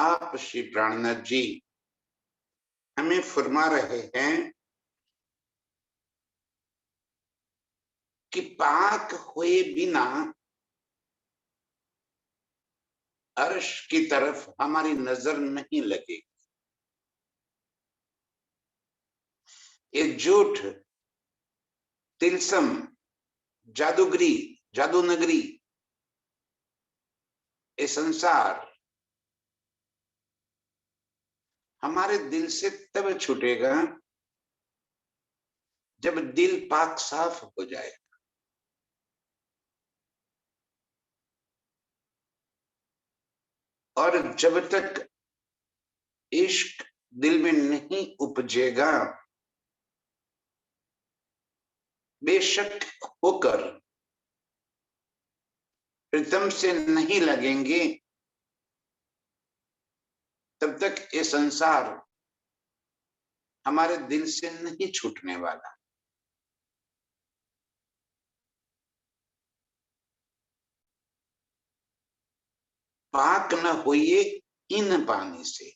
आप श्री प्राणनाथ जी हमें फरमा रहे हैं कि पाक हुए बिना अर्श की तरफ हमारी नजर नहीं लगेगी। ये झूठ, तिलसम, जादूगरी, जादू नगरी, ये संसार हमारे दिल से तब छूटेगा जब दिल पाक साफ हो जाए। और जब तक इश्क दिल में नहीं उपजेगा, बेशक होकर प्रीतम से नहीं लगेंगे, तब तक ये संसार हमारे दिल से नहीं छूटने वाला। पाक न होइए इन पानी से।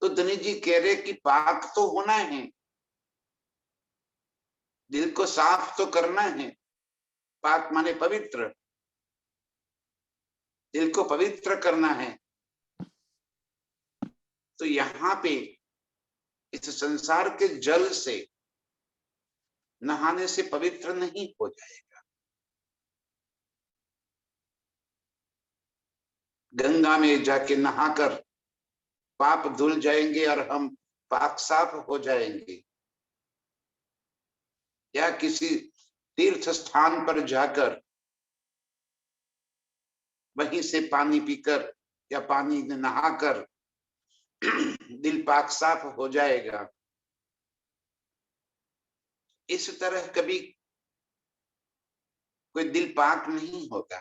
तो धनी जी कह रहे कि पाक तो होना है, दिल को साफ तो करना है। पाक माने पवित्र, दिल को पवित्र करना है। तो यहाँ पे इस संसार के जल से नहाने से पवित्र नहीं हो जाएगा। गंगा में जाके नहाकर पाप धुल जाएंगे और हम पाक साफ हो जाएंगे, या किसी तीर्थ स्थान पर जाकर वहीं से पानी पीकर या पानी में नहाकर दिल पाक साफ हो जाएगा। इस तरह कभी कोई दिल पाक नहीं होगा।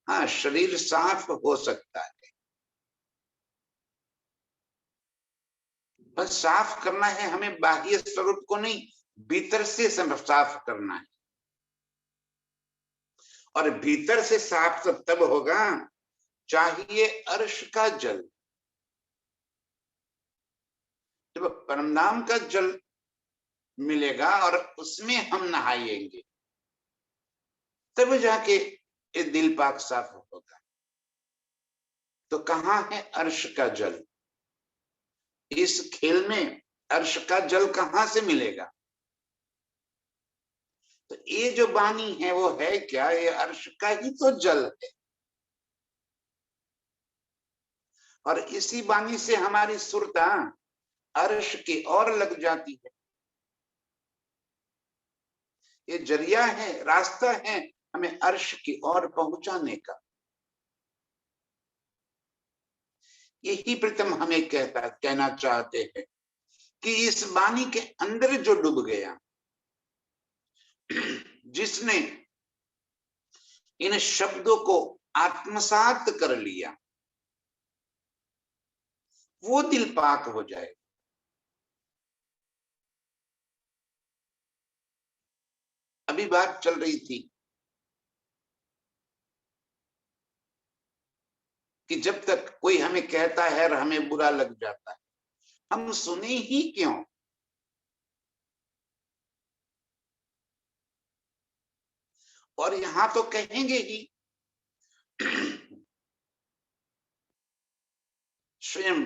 हाँ, शरीर साफ हो सकता है, बस साफ करना है हमें, बाह्य स्वरूप को नहीं, भीतर से साफ करना है। और भीतर से साफ तब होगा, चाहिए अर्श का जल। जब परमधाम का जल मिलेगा और उसमें हम नहाएंगे, तब जाके ये दिल पाक साफ होगा। तो कहाँ है अर्श का जल? इस खेल में अर्श का जल कहाँ से मिलेगा? तो ये जो वाणी है वो है क्या? ये अर्श का ही तो जल है। और इसी वाणी से हमारी सुरता अर्श की ओर लग जाती है। ये जरिया है, रास्ता है हमें अर्श की ओर पहुंचाने का। यही प्रीतम हमें कहना चाहते हैं कि इस वाणी के अंदर जो डूब गया, जिसने इन शब्दों को आत्मसात कर लिया, वो दिल पाक हो जाए। अभी बात चल रही थी कि जब तक कोई हमें कहता है और हमें बुरा लग जाता है, हम सुने ही क्यों? और यहां तो कहेंगे ही। स्वयं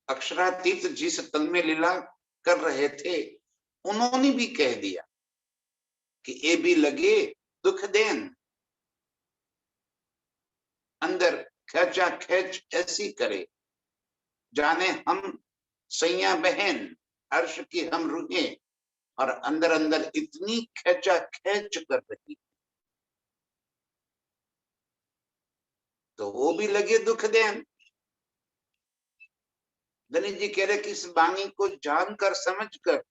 अक्षरातीत जिस तन में लीला कर रहे थे, उन्होंने भी कह दिया कि ये भी लगे दुख देन, अंदर खेचा खेच ऐसी करे, जाने हम सैया बहन अर्श की हम रूहें, और अंदर अंदर इतनी खेचा खेच कर रही, तो वो भी लगे दुख देन। गणेश जी कह रहे कि इस वाणी को जानकर समझकर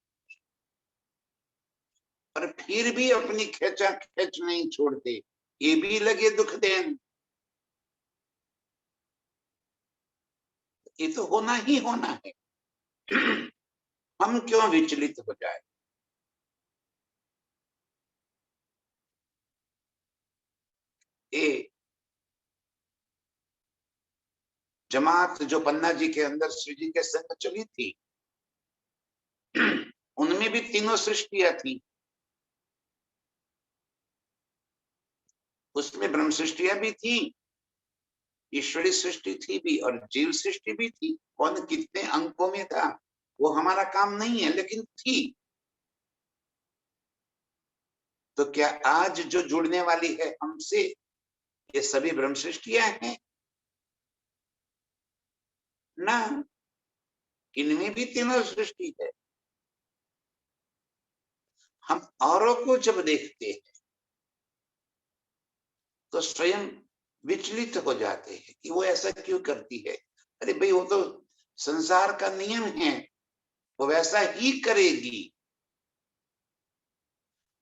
और फिर भी अपनी खेचा खेच नहीं छोड़ते, ये भी लगे दुख देन। ये तो होना ही होना है। हम क्यों विचलित हो जाए? ये जमात जो पन्ना जी के अंदर श्री जी के संग चली थी, उनमें भी तीनों सृष्टियां थी। उसमें ब्रह्म सृष्टियां भी थी, ईश्वरी सृष्टि थी भी, और जीव सृष्टि भी थी। कौन कितने अंकों में था वो हमारा काम नहीं है, लेकिन थी। तो क्या आज जो जुड़ने वाली है हमसे, ये सभी ब्रह्म सृष्टियां हैं ना? इनमें भी तीनों सृष्टि है। हम औरों को जब देखते हैं तो स्वयं विचलित हो जाते हैं कि वो ऐसा क्यों करती है। अरे भाई, वो तो संसार का नियम है, वो वैसा ही करेगी।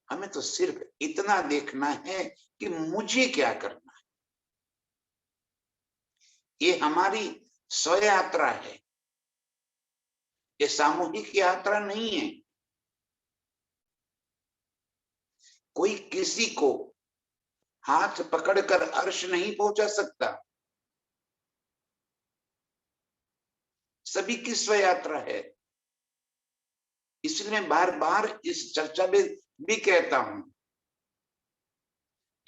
हमें तो सिर्फ इतना देखना है कि मुझे क्या करना है। ये हमारी स्व यात्रा है, ये सामूहिक यात्रा नहीं है। कोई किसी को हाथ पकड़कर अर्श नहीं पहुंचा सकता, सभी की स्व यात्रा है। इसलिए मैं बार बार इस चर्चा में भी कहता हूं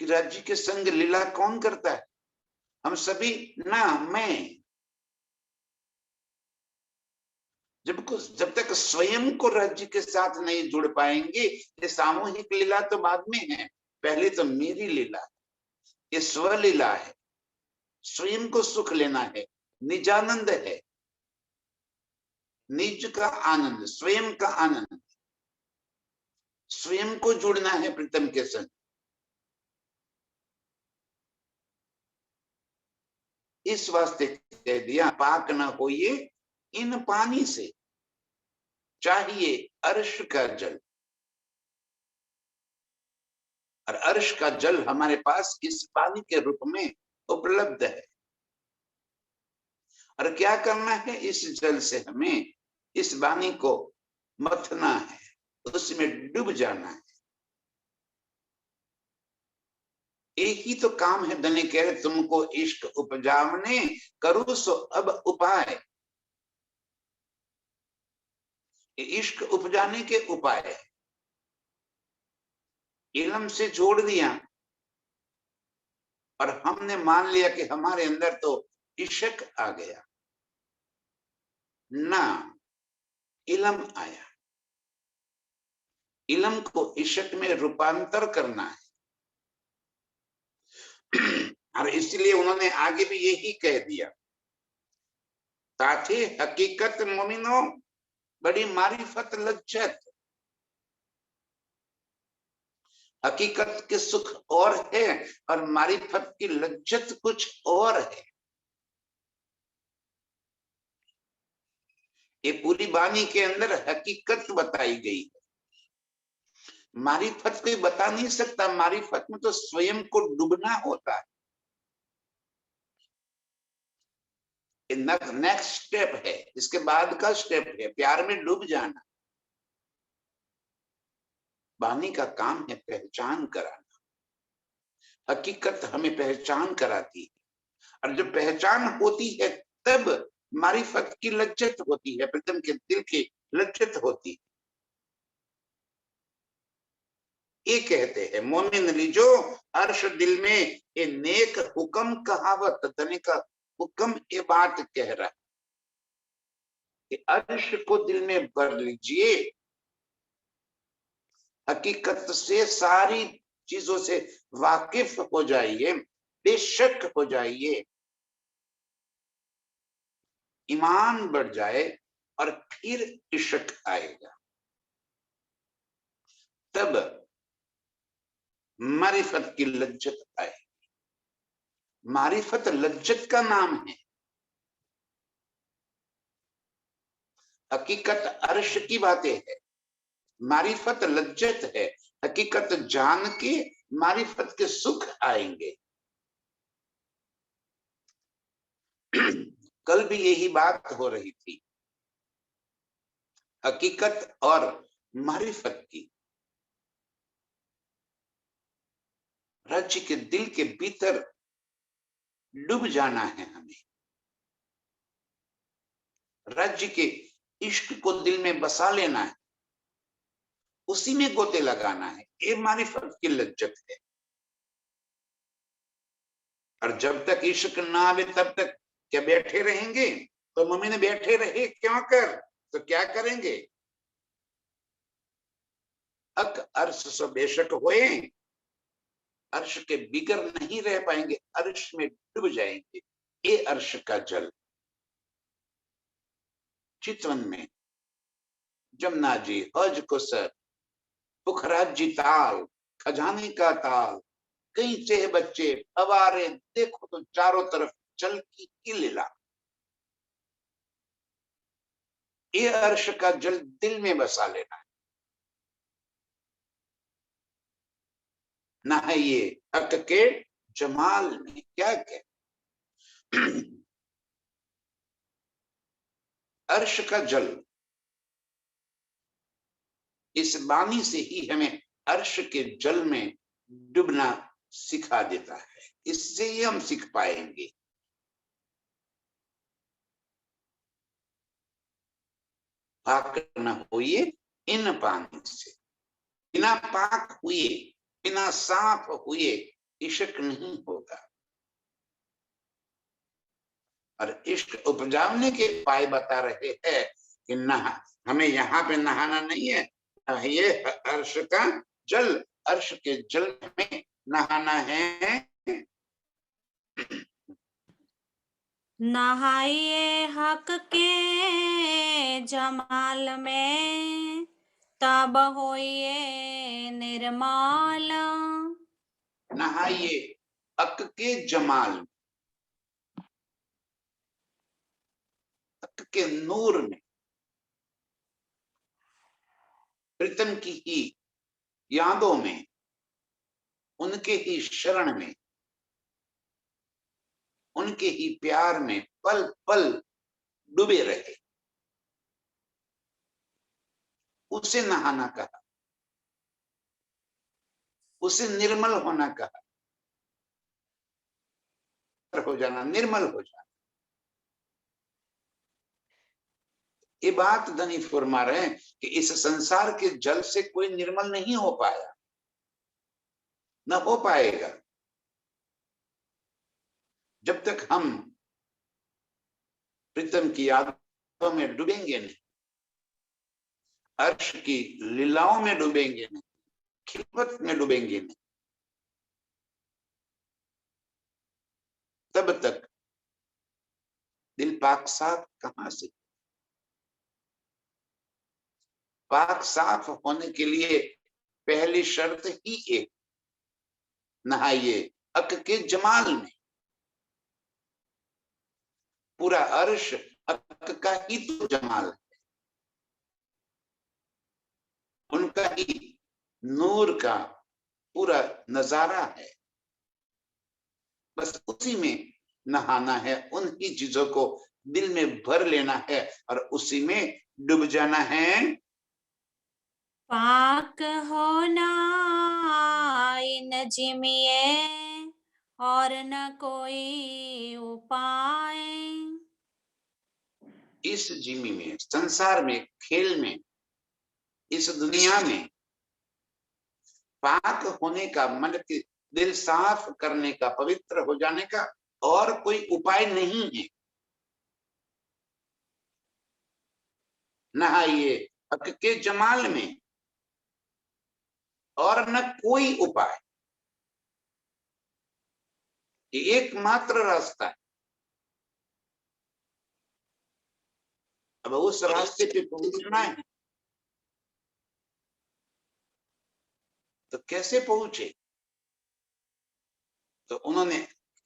कि राज्य के संग लीला कौन करता है? हम सभी ना। मैं जब तक स्वयं को राज्य के साथ नहीं जुड़ पाएंगे, ये सामूहिक लीला तो बाद में है, पहले तो मेरी लीला है, ये स्वलीला है। स्वयं को सुख लेना है, निजानंद है, निज का आनंद, स्वयं का आनंद। स्वयं को जुड़ना है प्रीतम के संग। इस वास्ते कह दिया, पाक न होइए इन पानी से, चाहिए अर्श का जल। और अर्श का जल हमारे पास इस पानी के रूप में उपलब्ध है। और क्या करना है? इस जल से हमें इस वाणी को मथना है, उसमें डूब जाना है। एक ही तो काम है। धनी कह रहे तुमको इश्क उपजावने, करो सो अब उपाय। इश्क उपजाने के उपाय है। इल्म से जोड़ दिया और हमने मान लिया कि हमारे अंदर तो इश्क आ गया ना। इल्म आया, इल्म को इश्क में रूपांतर करना है। और इसलिए उन्होंने आगे भी यही कह दिया, ताथे हकीकत मोमिनो बड़ी मारिफत लज्जत। हकीकत के सुख और है और मारिफत की लज्जत कुछ और है। ये पूरी वाणी के अंदर हकीकत बताई गई है। मारिफत कोई बता नहीं सकता। मारिफत में तो स्वयं को डूबना होता है। नेक्स्ट स्टेप है, इसके बाद का स्टेप है प्यार में डूब जाना। वाणी का काम है पहचान कराना। हकीकत हमें पहचान कराती है, और जब पहचान होती है तब मारिफत की लज्जत होती है, प्रीतम के दिल की लज्जत होती है। ये कहते हैं मोमिन लीजो अर्श दिल में, ये नेक हुक्म कहावत। धनी का हुक्म ये बात कह रहा है कि अर्श को दिल में भर लीजिए, हकीकत से सारी चीजों से वाकिफ हो जाइए, बेशक हो जाइए, ईमान बढ़ जाए और फिर इश्क आएगा। तब मारिफत की लज्जत आए। मारिफत लज्जत का नाम है। हकीकत अर्श की बातें है, मारिफत लज्जत है। हकीकत जान के मारिफत के सुख आएंगे। कल भी यही बात हो रही थी, हकीकत और मारिफत की। राज्य के दिल के भीतर डूब जाना है हमें। राज्य के इश्क को दिल में बसा लेना है, उसी में गोते लगाना है। ये मारिफत की लज्जत है। और जब तक इश्क ना आवे तब तक क्या बैठे रहेंगे? तो मम्मी ने बैठे रहे क्यों कर, तो क्या करेंगे? अक अर्श सो बेशक होए, अर्श के बिगर नहीं रह पाएंगे, अर्श में डूब जाएंगे। ये अर्श का जल चितवन में जमुना जी, हज को सर, पुखराज जी ताल, खजाने का ताल, कई चेह बच्चे फवारे, देखो तो चारों तरफ जल की लीला। ये अर्श का जल दिल में बसा लेना है। नहाइए हक के जमाल में। क्या अर्श का जल, इस वाणी से ही हमें अर्श के जल में डूबना सिखा देता है। इससे ही हम सीख पाएंगे। पाक न होइए इन पानी से, बिना पाक हुए, बिना साफ हुए इश्क नहीं होगा। और इश्क उपजाने के उपाय बता रहे हैं कि नहा, हमें यहाँ पे नहाना नहीं है, ये अर्श का जल, अर्श के जल में नहाना है। नहाइए हक के जमाल में, तब होइए निर्माल। नहाइए हक के जमाल, हक के नूर में, प्रीतम की ही यादों में, उनके ही शरण में, उनके ही प्यार में पल पल डूबे रहे। उसे नहाना कहा, उसे निर्मल होना कहा, हो जाना, निर्मल हो जाना। ये बात धनी फरमा रहे हैं कि इस संसार के जल से कोई निर्मल नहीं हो पाया, न हो पाएगा, जब तक हम प्रीतम की यादों में डूबेंगे नहीं, अर्श की लीलाओं में डूबेंगे नहीं, खिदमत में डूबेंगे नहीं, तब तक दिल पाक साफ कहां से? पाक साफ होने के लिए पहली शर्त ही एक, नहाइए हक के जमाल में। पूरा अर्श हक का ही तो जमाल है, उनका ही नूर का पूरा नजारा है। बस उसी में नहाना है, उन्हीं चीजों को दिल में भर लेना है और उसी में डूब जाना है। पाक होना इन जिमिए, और न कोई उपाय। इस जिमी में, संसार में, खेल में, इस दुनिया में पाक होने का, मन के दिल साफ करने का, पवित्र हो जाने का और कोई उपाय नहीं है। नहाइए हक के जमाल में, और न कोई उपाय, ये एकमात्र रास्ता है। अब उस रास्ते पे पहुंचना है तो कैसे पहुंचे? तो उन्होंने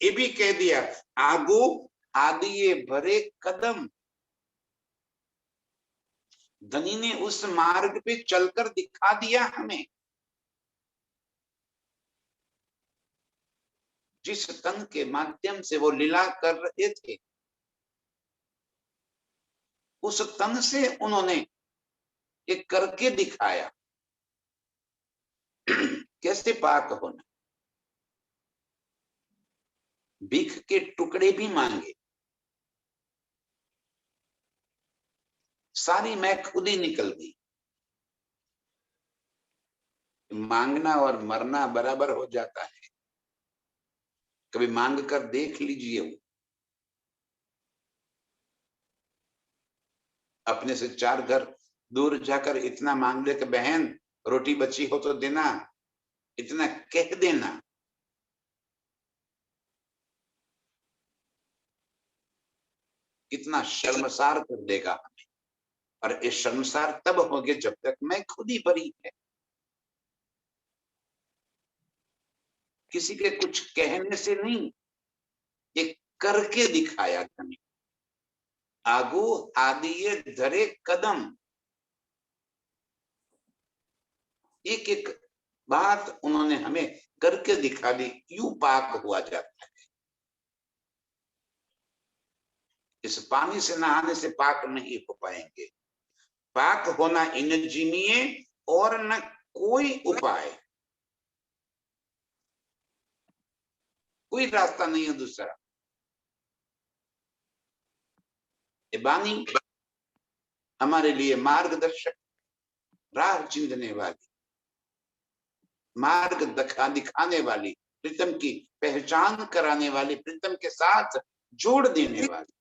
ये भी कह दिया, आगो आदिये भरे कदम। धनी ने उस मार्ग पे चलकर दिखा दिया हमें। जिस तन के माध्यम से वो लीला कर रहे थे, उस तन से उन्होंने एक करके दिखाया कैसे पाक होना। भीख के टुकड़े भी मांगे, सारी मैं खुद ही निकल गई। मांगना और मरना बराबर हो जाता है। कभी मांग कर देख लीजिए, वो अपने से 4 घर दूर जाकर इतना मांग ले कि बहन रोटी बची हो तो देना, इतना कह देना। कितना शर्मसार कर देगा हमें। और ये शर्मसार तब होंगे जब तक मैं खुद ही भरी है। किसी के कुछ कहने से नहीं, एक करके दिखाया धनी। आगू आदिये धरे कदम। एक एक बात उन्होंने हमें करके दिखा दी, यूं पाक हुआ जाता है। इस पानी से नहाने से पाक नहीं हो पाएंगे। पाक होना इन जिमिए और न कोई उपाय, कोई रास्ता नहीं है दूसरा। ये वाणी हमारे लिए मार्गदर्शक, राह चिंधने वाली, मार्ग दिखाने वाली, प्रीतम की पहचान कराने वाली, प्रीतम के साथ जोड़ देने वाली।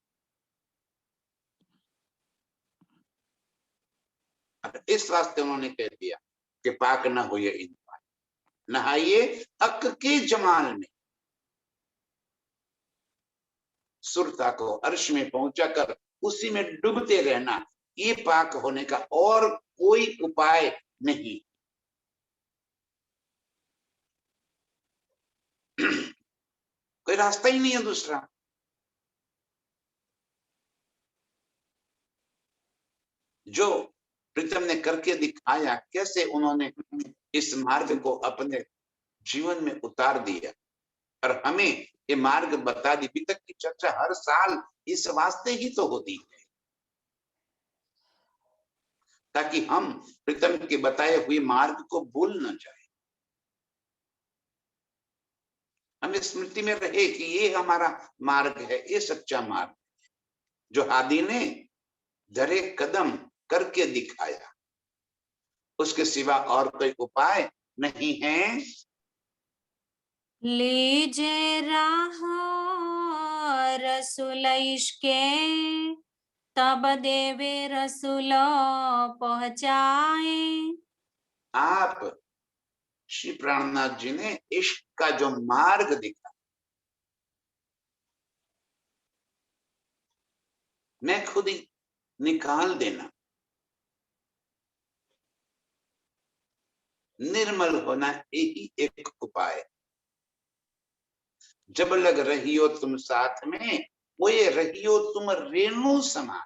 इस रास्ते उन्होंने कह दिया कि पाक न होइए इन पानी, नहाइए हक के जमाल में। सुरता को अर्श में पहुंचाकर उसी में डूबते रहना, ये पाक होने का और कोई उपाय नहीं। कोई रास्ता ही नहीं है दूसरा। जो प्रीतम ने करके दिखाया, कैसे उन्होंने इस मार्ग को अपने जीवन में उतार दिया और हमें ये मार्ग बता दी। अभी तक की चर्चा हर साल इस वास्ते ही तो होती है, ताकि हम प्रीतम के बताए हुए मार्ग को भूल न जाए, हमें स्मृति में रहे कि ये हमारा मार्ग है, ये सच्चा मार्ग जो आदि ने धरे कदम करके दिखाया। उसके सिवा और कोई उपाय नहीं है। लीजे राह रसूल इश्के, तब देवे रसूल पहुंचाए। आप श्री प्राणनाथ जी ने इश्क का जो मार्ग दिखा, मैं खुद ही निकाल देना, निर्मल होना, यही एक उपाय। जब लग रही हो तुम साथ में, वो ये रही हो तुम रेणु समान।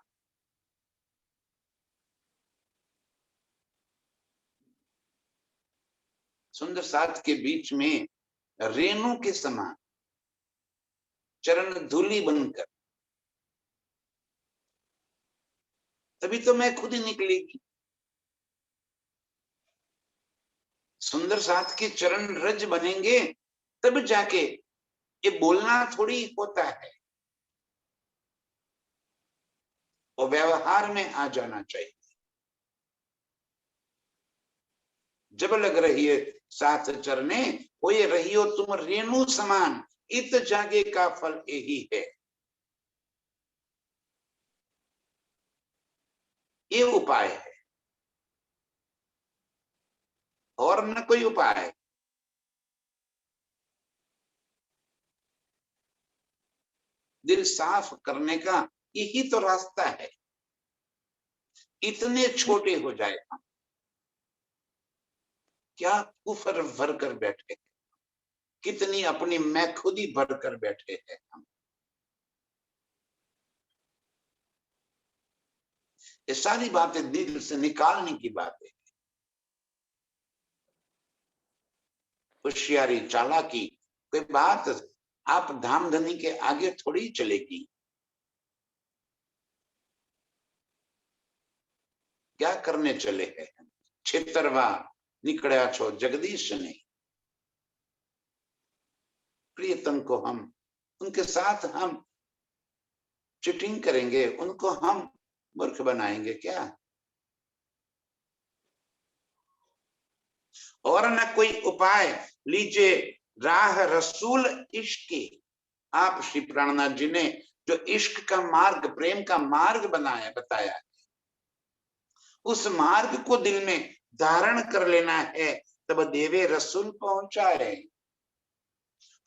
सुंदर साथ के बीच में रेणु के समान चरण धूलि बनकर, तभी तो मैं खुद ही निकलेगी। सुंदर साथ के चरण रज बनेंगे, तब जाके ये बोलना थोड़ी होता है, वो व्यवहार में आ जाना चाहिए। जब लग रही है साथ चरने, वो ये रही हो तुम रेणु समान, इत जागे का फल यही है। ये उपाय है और न कोई उपाय। दिल साफ करने का यही तो रास्ता है। इतने छोटे हो जाए हम, क्या कुफर भर कर बैठे, कितनी अपनी मैं खुद ही भर कर बैठे हैं हम। ये सारी बातें दिल से निकालने की बात है। होशियारी चालाकी कोई बात आप धामधनी के आगे थोड़ी चलेगी। क्या करने चले हैं? छेतरवा निकड़ा छो जगदीश ने। प्रियतम को हम उनके साथ हम चीटिंग करेंगे, उनको हम मूर्ख बनाएंगे क्या? और न कोई उपाय लीजिए, राह रसूल इश्क की। आप श्री प्राणनाथ जी ने जो इश्क का मार्ग, प्रेम का मार्ग बनाया, बताया, उस मार्ग को दिल में धारण कर लेना है, तब देवे रसूल पहुंचाए,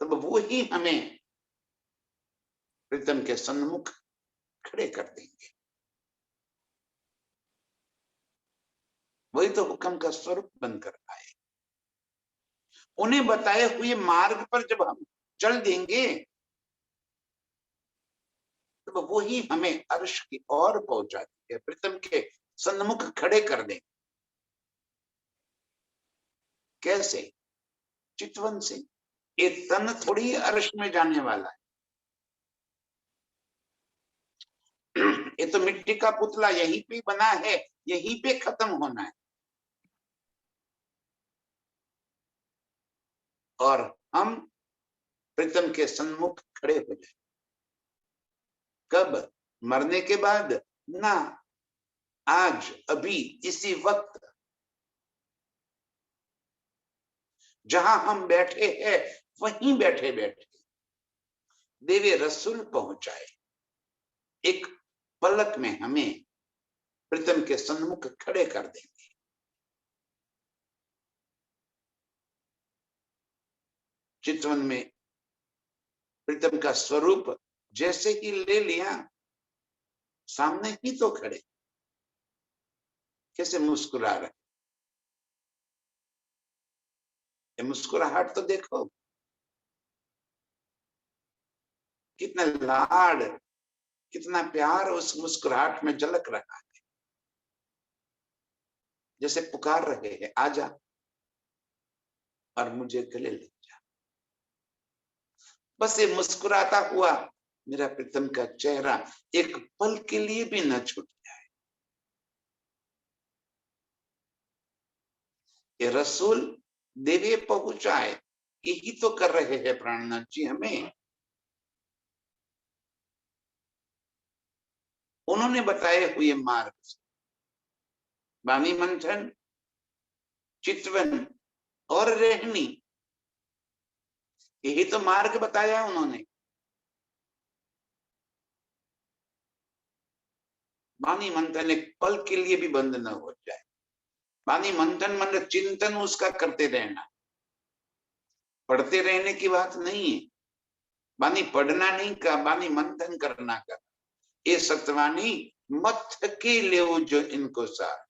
तब वो ही हमें प्रीतम के सन्मुख खड़े कर देंगे। वही तो हुक्म का स्वरूप बनकर आए। उन्हें बताए हुए मार्ग पर जब हम चल देंगे, तब वो ही हमें अर्श की ओर पहुंचा देंगे, प्रीतम के सन्मुख खड़े कर देंगे। कैसे? चितवन से। ये तन थोड़ी अर्श में जाने वाला है। ये तो मिट्टी का पुतला यहीं पे बना है, यहीं पे खत्म होना है। और हम प्रीतम के सन्मुख खड़े हो जाए। कब? मरने के बाद ना, आज, अभी, इसी वक्त जहां हम बैठे हैं, वहीं बैठे बैठे देवे रसूल पहुंचाए। एक पलक में हमें प्रीतम के सन्मुख खड़े कर देंगे। चितवन में प्रीतम का स्वरूप जैसे ही ले लिया, सामने ही तो खड़े, कैसे मुस्कुरा रहे। ये मुस्कुराहट तो देखो, कितना लाड, कितना प्यार उस मुस्कुराहट में झलक रहा है। जैसे पुकार रहे हैं, आजा और मुझे गले ले जा। बस ये मुस्कुराता हुआ मेरा प्रीतम का चेहरा एक पल के लिए भी न छूट जाए। ये रसूल देवे पहुंचाए, यही तो कर रहे हैं प्राणनाथ जी हमें। उन्होंने बताए हुए मार्ग से वाणी मंथन, चितवन और रहनी, यही तो मार्ग बताया उन्होंने। वाणी मंथन एक पल के लिए भी बंद न हो जाए। वाणी मंथन मतलब चिंतन उसका करते रहना, पढ़ते रहने की बात नहीं है। वाणी पढ़ना नहीं का, वाणी मंथन करना का। ये सतवानी मथ के ले जो इनको सार,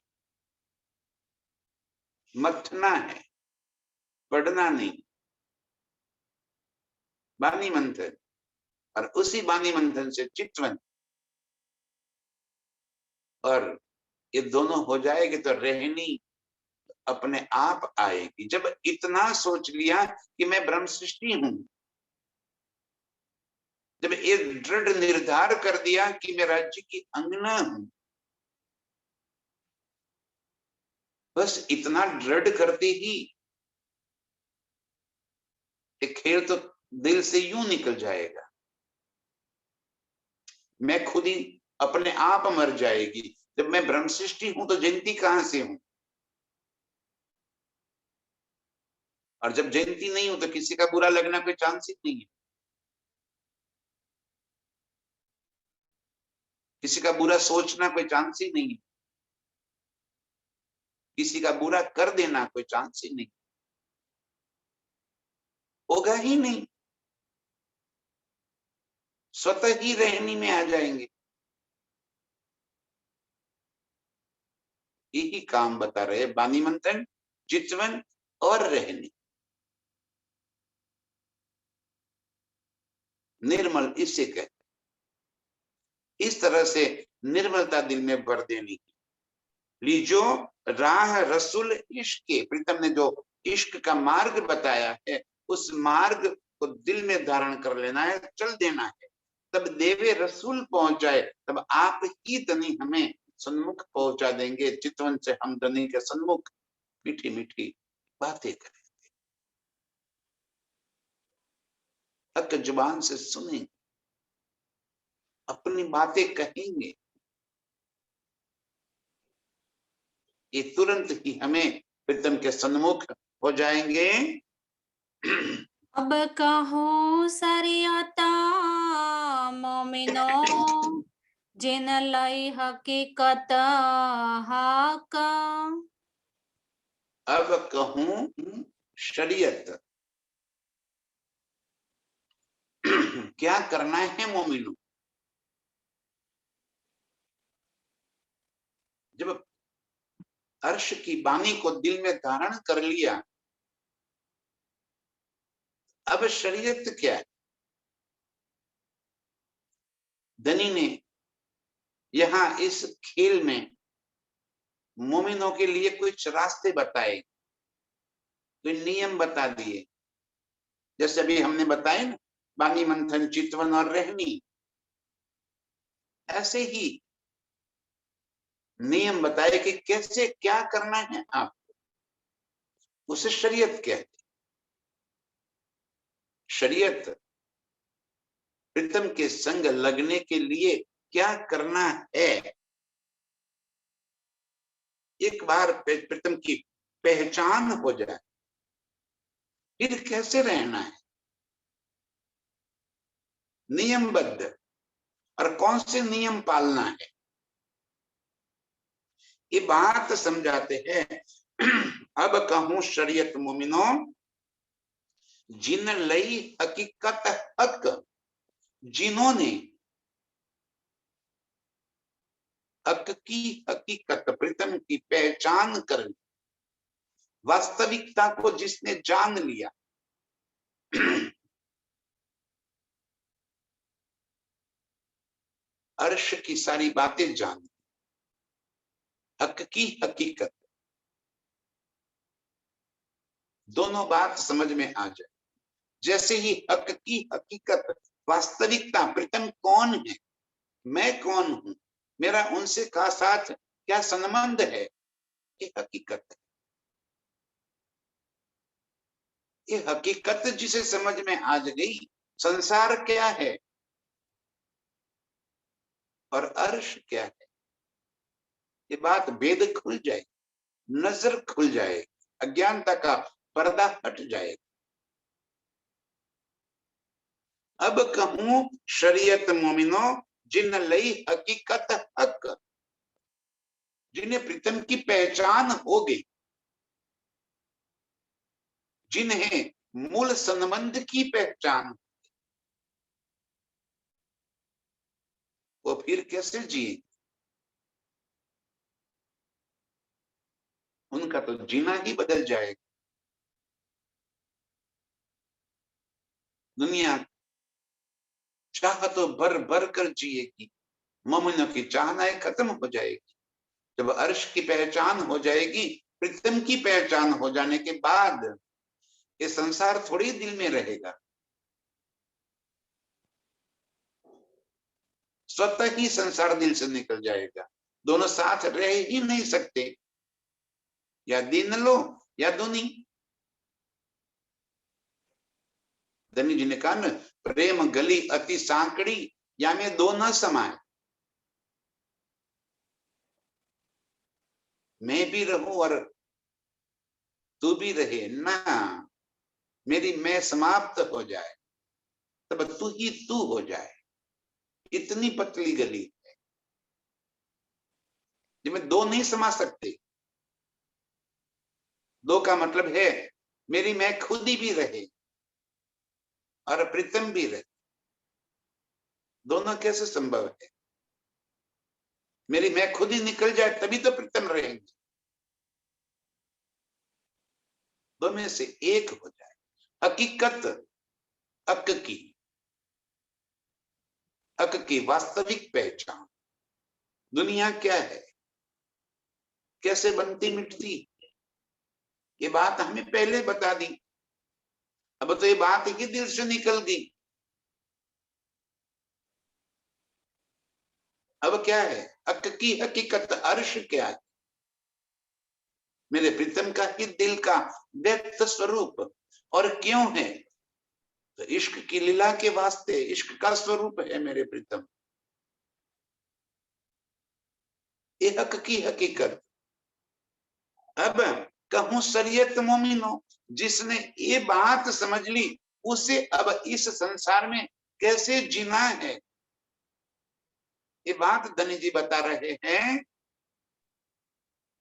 मथना है, पढ़ना नहीं। वाणी मंथन, और उसी वाणी मंथन से चितवन, और ये दोनों हो जाएगी तो रहनी अपने आप आएगी। जब इतना सोच लिया कि मैं ब्रह्म सृष्टि हूं, जब ये दृढ़ निर्धार कर दिया कि मैं राज्य की अंगना हूं, बस इतना दृढ़ करते ही एक खेल तो दिल से यूं निकल जाएगा। मैं खुद ही अपने आप मर जाएगी। जब मैं ब्रह्म सृष्टि हूं तो जयंती कहां से हूं? और जब जयंती नहीं हूं तो किसी का बुरा लगना कोई चांस ही नहीं है। किसी का बुरा सोचना कोई चांस ही नहीं है। किसी का बुरा कर देना कोई चांस ही नहीं, होगा ही नहीं। स्वतः ही रहनी में आ जाएंगे। यही काम बता रहे वाणी मंथन, चितवन और रहनी। निर्मल इसे कहते। इस तरह से निर्मलता दिल में भर देनी। लीजो राह रसूल इश्क के, प्रीतम ने जो इश्क का मार्ग बताया है, उस मार्ग को दिल में धारण कर लेना है, चल देना है। तब देवे रसूल पहुंच जाए, तब आप ही धनी हमें सन्मुख पहुंचा देंगे। चितवन से हम धनी के सन्मुख मीठी मीठी बातें करें। हक जुबान से सुनेंगे, अपनी बातें कहेंगे, ये तुरंत ही हमें प्रीतम के सन्मुख हो जाएंगे। अब कहो सरियता मोमिनो, जिन लई हकीकत हक। अब कहूं शरीयत, क्या करना है मोमिनो। जब अर्श की वाणी को दिल में धारण कर लिया, अब शरीयत क्या है। धनी ने यहां इस खेल में मोमिनों के लिए कुछ रास्ते बताए, कोई नियम बता दिए। जैसे अभी हमने बताया ना, वाणी मंथन, चितवन और रहनी, ऐसे ही नियम बताए कि कैसे क्या करना है आपको। उसे शरीयत कहते हैं। शरीयत प्रीतम के संग लगने के लिए क्या करना है। एक बार प्रीतम की पहचान हो जाए, फिर कैसे रहना है नियमबद्ध, और कौन से नियम पालना है, ये बात समझाते हैं। अब कहूं शरीयत मोमिनो, जिन लई हकीकत हक, जिन्होंने हक की हकीकत, प्रीतम की पहचान कर ली, वास्तविकता को जिसने जान लिया, अर्श की सारी बातें जान, हक की हकीकत, दोनों बात समझ में आ जाए। जैसे ही हक की हकीकत, वास्तविकता, प्रीतम कौन है, मैं कौन हूं, मेरा उनसे का साथ क्या संबंध है, ये हकीकत है। ये हकीकत जिसे समझ में आ गई, संसार क्या है और अर्श क्या है, ये बात भेद खुल जाए, नजर खुल जाए, अज्ञानता का पर्दा हट जाए। अब कहूं शरीयत मोमिनो, जिन लई हकीकत हक, जिन्हें प्रीतम की पहचान हो गई, जिन्हें मूल संबंध की पहचान, वो फिर कैसे जिए। उनका तो जीना ही बदल जाएगा। दुनिया चाह तो भर भर कर जिएगी, मोमिनों की चाहनाएं खत्म हो जाएगी। जब अर्श की पहचान हो जाएगी, प्रीतम की पहचान हो जाने के बाद ये संसार थोड़ी दिल में रहेगा, स्वतः ही संसार दिल से निकल जाएगा। दोनों साथ रह ही नहीं सकते, या दिन लो या दुनी। धनी जी ने कहा न, प्रेम गली अति सांकड़ी, या में दो न समाये। मैं भी रहूं और तू भी रहे ना, मेरी मैं समाप्त हो जाए तब तू ही तू हो जाए। इतनी पतली गली है जिसमें दो नहीं समा सकते। दो का मतलब है मेरी मैं खुद ही भी रहे और प्रीतम भी रहे। दोनों कैसे संभव है। मेरी मैं खुद ही निकल जाए तभी तो प्रीतम रहेंगे। दो में से एक हो जाए। हकीकत हक की वास्तविक पहचान, दुनिया क्या है, कैसे बनती मिटती, ये बात हमें पहले बता दी। अब तो ये बात ही दिल से निकल गई। अब क्या है, हक की हकीकत, अर्श क्या है, मेरे प्रीतम का ही दिल का व्यक्त स्वरूप। और क्यों है, तो इश्क की लीला के वास्ते इश्क का स्वरूप है मेरे प्रीतम, ये हक की हकीकत। अब कहूं शरीयत मोमिनो, जिसने ये बात समझ ली उसे अब इस संसार में कैसे जीना है, ये बात धनी जी बता रहे हैं।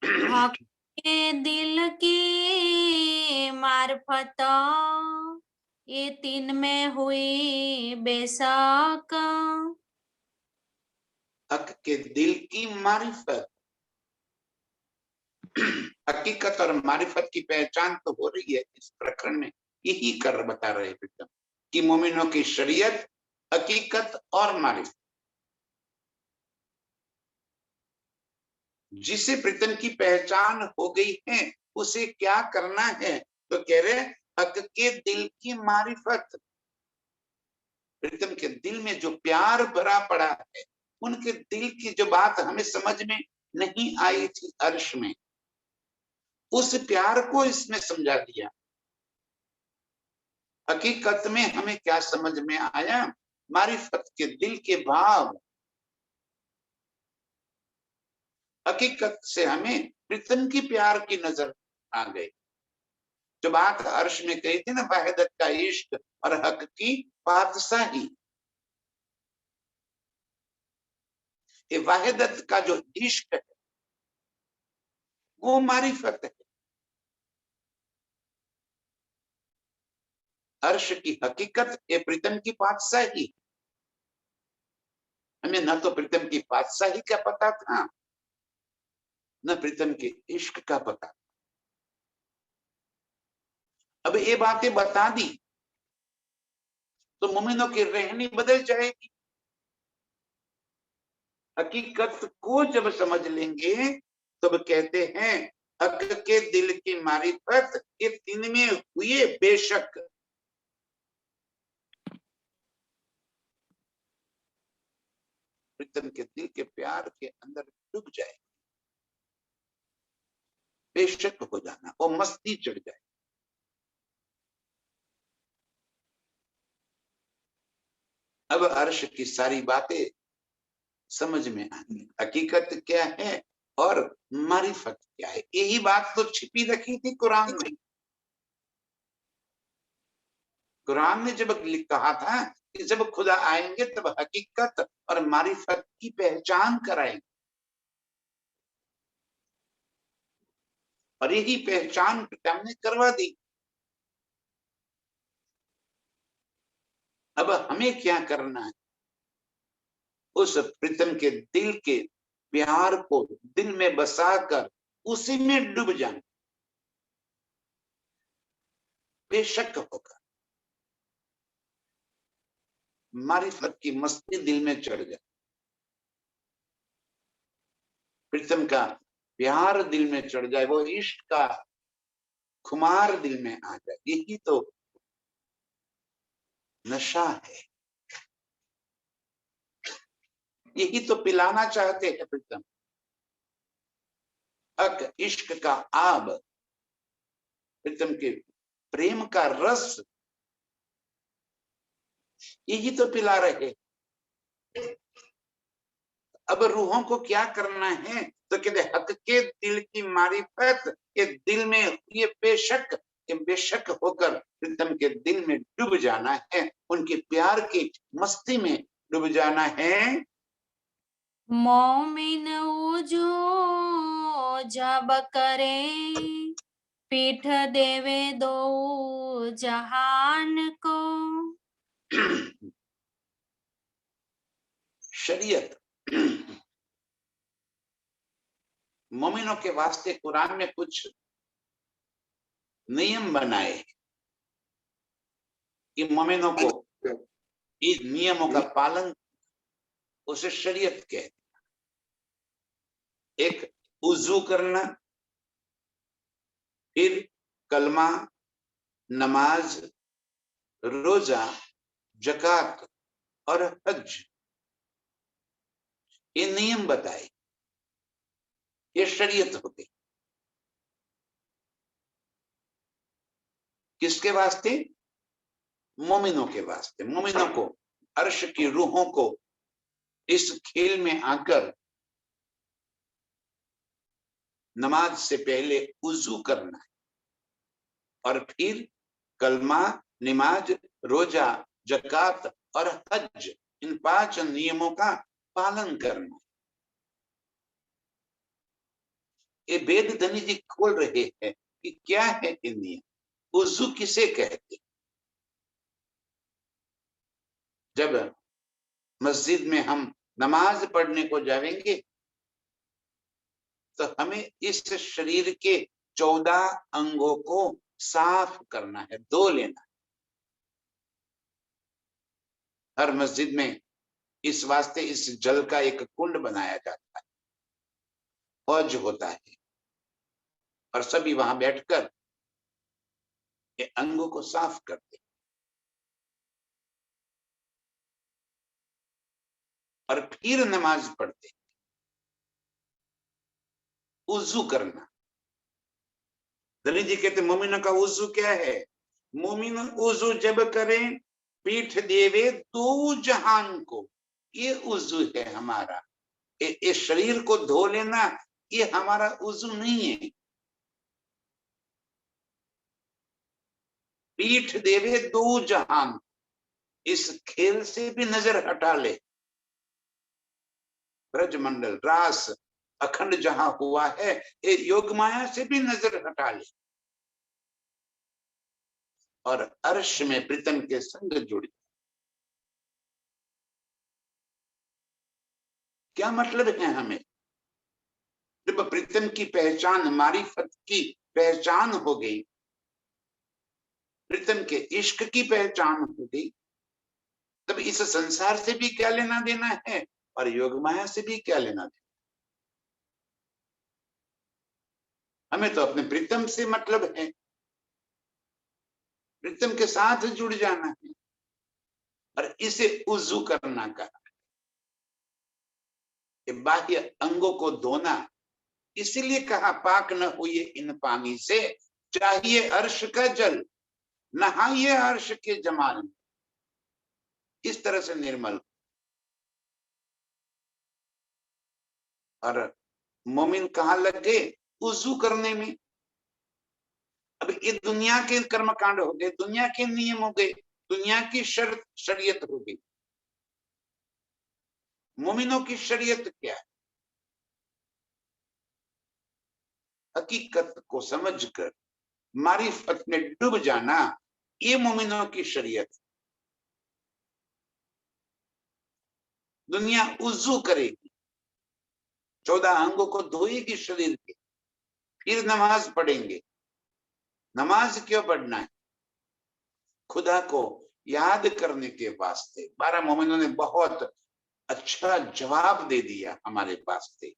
हक के दिल की मार्फत ये तीन में हुई बेशक। हक के दिल की मारिफत, हकीकत और मारिफत की पहचान तो हो रही है इस प्रकरण में, यही कर बता रहे प्रीतम कि मोमिनों की शरीयत, हकीकत और मारिफत। जिसे प्रीतम की पहचान हो गई है उसे क्या करना है, तो कह रहे हक के दिल की मारिफत। प्रीतम के दिल में जो प्यार भरा पड़ा है, उनके दिल की जो बात हमें समझ में नहीं आई थी अर्श में, उस प्यार को इसमें समझा दिया। हकीकत में हमें क्या समझ में आया, मारिफत के दिल के भाव। हकीकत से हमें प्रीतम की प्यार की नजर आ गई। जो बात अर्श में कही थी ना, वाहिदत का इश्क और हक की पातशाही, ये वाहिदत का जो इश्क है वो मारिफत है। अर्श की हकीकत ये प्रीतम की पातशाही। हमें न तो प्रीतम की पातशाही का पता था, न प्रीतम के इश्क का पता। अब ये बातें बता दी तो मोमिनों की रहनी बदल जाएगी। हकीकत को जब समझ लेंगे तब कहते हैं हक के दिल की मारिफत ये तीन में हुए बेशक। प्रीतम के दिल के प्यार के अंदर डूब जाए, बेशक हो जाना, वो मस्ती चढ़ जाए। अब अर्श की सारी बातें समझ में आनी, हकीकत क्या है और मारिफत क्या है, यही बात तो छिपी रखी थी कुरान में। कुरान ने जब कहा था कि जब खुदा आएंगे तब हकीकत और मारिफत की पहचान कराएंगे, और यही पहचान हमने करवा दी। अब हमें क्या करना है, उस प्रीतम के दिल के प्यार को दिल में बसाकर उसी में डूब जाना, बेशक होगा। मारिफत की मस्ती दिल में चढ़ जाए, प्रीतम का प्यार दिल में चढ़ जाए, वो इश्क का खुमार दिल में आ जाए, यही तो नशा है, यही तो पिलाना चाहते हैं प्रीतम। हक इश्क का आब, प्रीतम के प्रेम का रस, यही तो पिला रहे। अब रूहों को क्या करना है, तो कहते हक के दिल की मारिफत ये दिल में ये बेशक, ये बेशक होकर प्रीतम के दिल में डूब जाना है, उनके प्यार की मस्ती में डूब जाना है। मोमिन जो जब करे पीठ देवे दो जहान को। शरीयत मोमिनों के वास्ते कुरान में कुछ नियम बनाए कि मोमिनों को इन नियमों का पालन, उसे शरीयत कहते। एक उजू करना, फिर कलमा, नमाज, रोजा, जकात और हज, ये नियम बताए, ये शरीयत हो गई। किसके वास्ते? मोमिनों के वास्ते, मोमिनों को, अर्श की रूहों को इस खेल में आकर नमाज से पहले उजू करना है और फिर कलमा, नमाज, रोजा, जकात और हज, इन 5 नियमों का पालन करना। ये वेद धनी जी खोल रहे हैं कि क्या है ये नियम, उजू किसे कहते। जब मस्जिद में हम नमाज पढ़ने को जाएंगे तो हमें इस शरीर के 14 अंगों को साफ करना है, धो लेना। हर मस्जिद में इस वास्ते इस जल का एक कुंड बनाया जाता है, हौज होता है और सभी वहां बैठकर ये अंगों को साफ करते और फिर नमाज पढ़ते। उजू करना, धनी जी कहते मोमिन का उजू क्या है, मोमिन उजू जब करें पीठ देवे दो जहान को, ये उजू है हमारा। इस शरीर को धो लेना ये हमारा उजू नहीं है। पीठ देवे दो जहान, इस खेल से भी नजर हटा ले। ब्रजमंडल, रास, अखंड जहां हुआ है, ये योग माया से भी नजर हटा ले और अर्श में प्रीतम के संग जुड़। क्या मतलब है हमें, जब प्रीतम की पहचान, मारिफत की पहचान हो गई, प्रीतम के इश्क की पहचान हो गई, तब इस संसार से भी क्या लेना देना है और योग माया से भी क्या लेना देना। हमें तो अपने प्रीतम से मतलब है, प्रीतम के साथ जुड़ जाना है और इसे उजू करना का, बाह्य अंगों को धोना। इसीलिए कहा पाक न हुए इन पानी से, चाहिए अर्श का जल, नहाइए अर्श के जमाल में। इस तरह से निर्मल। और मोमिन कहाँ लग गए, उजू करने में। अब ये दुनिया के कर्मकांड हो गए, दुनिया के नियम हो गए, दुनिया की शर्त शरीयत हो गई। मोमिनों की शरीयत क्या है, हकीकत को समझकर मारिफत में डूब जाना, ये मोमिनों की शरीयत। दुनिया उजू करेगी, 14 अंगों को धोएगी शरीर के, फिर नमाज पढ़ेंगे। नमाज क्यों पढ़ना है, खुदा को याद करने के वास्ते। 12 मोमिनों ने बहुत अच्छा जवाब दे दिया हमारे वास्ते।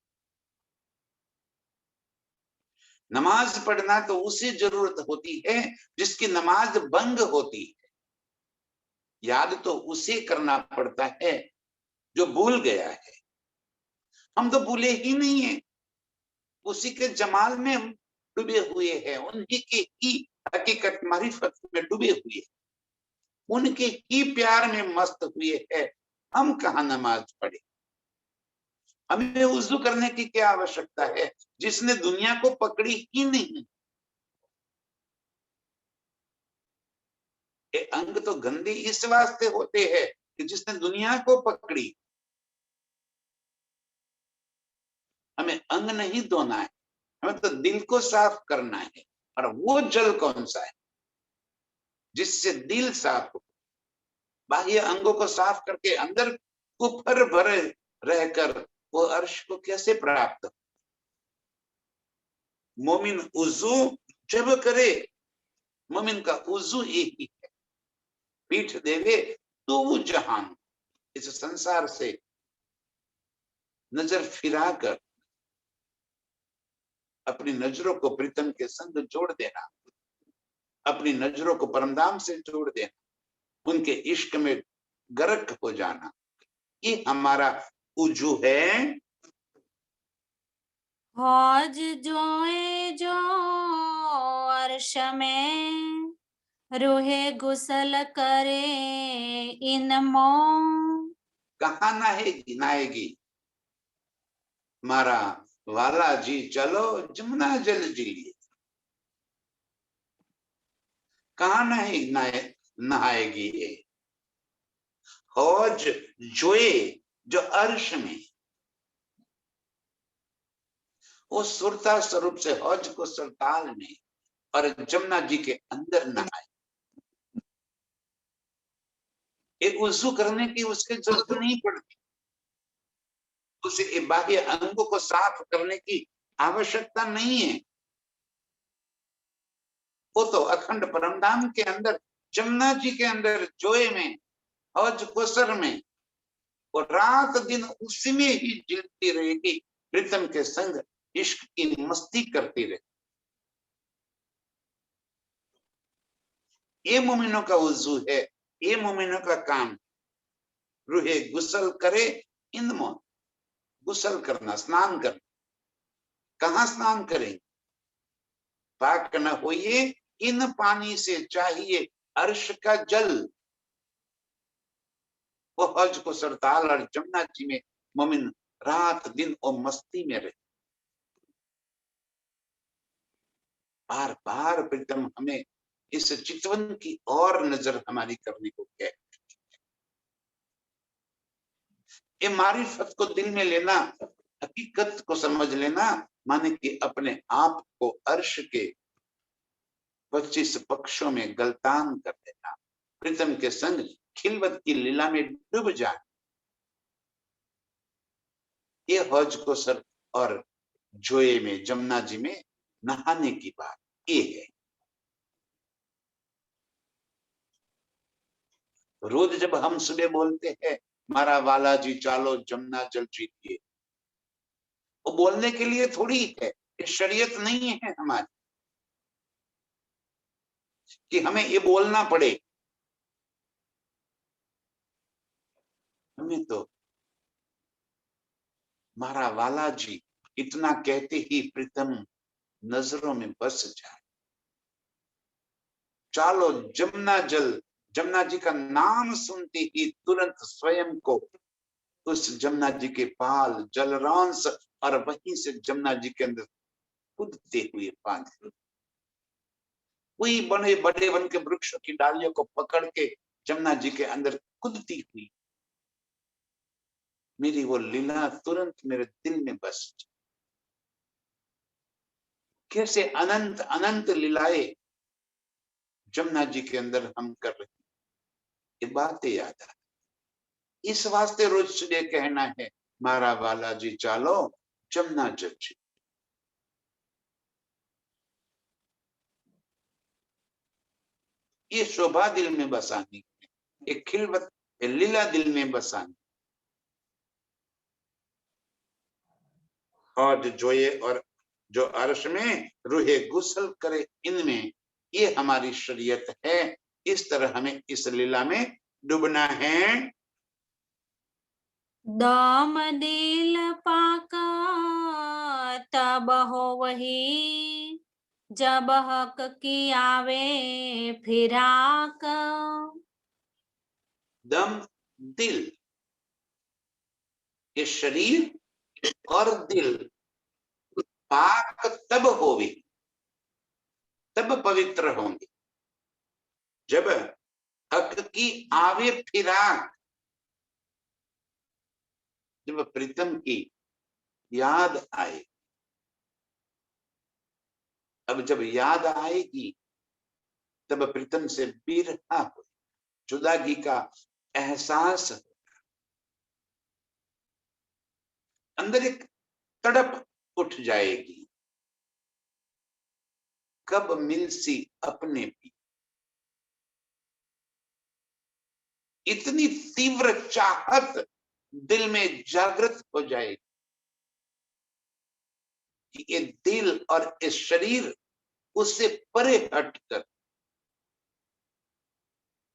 नमाज पढ़ना तो उसे जरूरत होती है जिसकी नमाज भंग होती है, याद तो उसे करना पड़ता है जो भूल गया है। हम तो भूले ही नहीं है, उसी के जमाल में हम डूबे हुए हैं, उन्हीं के ही हकीकत मारिफत में डूबे हुए हैं, उनके ही प्यार में मस्त हुए हैं। हम कहाँ नमाज पढ़े, हमें वुजू करने की क्या आवश्यकता है जिसने दुनिया को पकड़ी ही नहीं। ये अंग तो गंदे इस वास्ते होते हैं कि जिसने दुनिया को पकड़ी। हमें अंग नहीं धोना है, हमें तो दिल को साफ करना है। और वो जल कौन सा है जिससे दिल साफ हो। बाह्य अंगों को साफ करके अंदर कुफर भरे रहकर वो अर्श को कैसे प्राप्त हो। मोमिन उजू जब करे, मोमिन का उजू एक ही है, पीठ देवे तो जहान, इस संसार से नजर फिराकर अपनी नजरों को प्रीतम के संग जोड़ देना, अपनी नजरों को परमधाम से जोड़ देना, उनके इश्क में गर्क हो जाना, ये हमारा उजू है। हौज जोए जो अर्श में, रोहे गुसल करे इनमो। कहाँ नहाएगी नहाएगी? मारा वाला जी चलो जमुना जल जिलिए। कहाँ नहाएगी ये? हौज जोए जो अर्श में, वो सुरता स्वरूप से हौज को सरताल में और जमुना जी के अंदर नहाए। एक वजू करने की उसकी जरूरत नहीं पड़ती, उसे बाह्य अंगों को साफ करने की आवश्यकता नहीं है। वो तो अखंड परमधाम के अंदर, जमुना जी के अंदर जोए में, हौज कोसर में, और रात दिन उसी में ही जिलती रहेगी, प्रीतम के संग इश्क की मस्ती करती रहे। ये मोमिनों का वजू है, ये मोमिनों का काम। रूहे गुसल करे इंदमो, गुसल करना, स्नान करना। कहाँ स्नान करें? पाक न होइए इन पानी से, चाहिए अर्श का जल। वो हज को सरताल और जमुना जी में मोमिन रात दिन और मस्ती में रहे। बार बार प्रीतम हमें इस चितवन की और नजर हमारी करने को कहे। ये मारिफत को दिल में लेना, हकीकत को समझ लेना, माने कि अपने आप को अर्श के 25 पक्षों में गलतान कर देना, प्रीतम के संग खिलवत की लीला में डूब जाए। ये हज को सर और जोए में, जमुना जी में नहाने की बात ये है। रोज जब हम सुबह बोलते हैं मारा वाला जी चालो जमुना जल जीतिए, वो बोलने के लिए थोड़ी है, ये शरीयत नहीं है हमारी कि हमें ये बोलना पड़े। हमें तो मारा वाला जी इतना कहते ही प्रीतम नजरों में बस जाए। चालो जमुना जल, जमुना जी का नाम सुनते ही तुरंत स्वयं को उस जमुना जी के पाल जलरांस और वहीं से जमुना जी के अंदर कूदते हुए पानी, वही बड़े बड़े वन के वृक्षों की डालियों को पकड़ के जमुना जी के अंदर कूदती हुई मेरी वो लीला तुरंत मेरे दिल में बस। कैसे अनंत अनंत लीलाएं जमुना जी के अंदर हम कर रहे, ये बातें याद आ। इस वास्ते रोज सुबह कहना है मारा वाला जी चालो जमुना जल। ये शोभा दिल में बसानी, एक खिलवत लीला दिल में बसानी। और जोए और जो अर्श में रूहे गुसल करे इनमें, ये हमारी शरीयत है। इस तरह हमें इस लीला में डूबना है। दाम दिल पाका तब हो वही, जब हक की आवे फिराक। दम दिल, ये शरीर और दिल पाक तब होवे, तब पवित्र होंगे जब हक की आवे फिराक, जब प्रीतम की याद आए। अब जब याद आएगी तब प्रीतम से बिरहा हो, जुदागी का एहसास, अंदर एक तड़प उठ जाएगी। कब मिलसी अपने भी, इतनी तीव्र चाहत दिल में जागृत हो जाएगी कि ये दिल और इस शरीर उससे परे हटकर